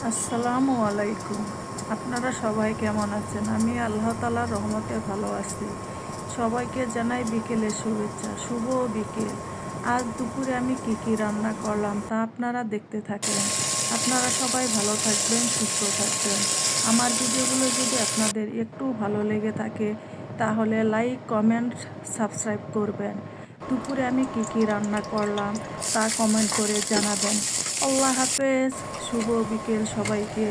আসসালামু আলাইকুম। আপনারা সবাই কেমন আছেন? আমি আল্লাহ তাআলার রহমতে ভালো আছি। সবাইকে জানাই বিকেলের শুভেচ্ছা। শুভ বিকেল। আজ দুপুরে আমি কি রান্না করলাম তা আপনারা দেখতে থাকেন। আপনারা সবাই ভালো থাকবেন, সুস্থ থাকবেন। আমার ভিডিওগুলো যদি আপনাদের একটু ভালো লেগে থাকে তাহলে লাইক, কমেন্ট, সাবস্ক্রাইব করবেন। দুপুরে আমি কি রান্না করলাম তা কমেন্ট করে জানাবেন। আল্লাহ হাফেজ। শুভ বিকেল সবাইকে।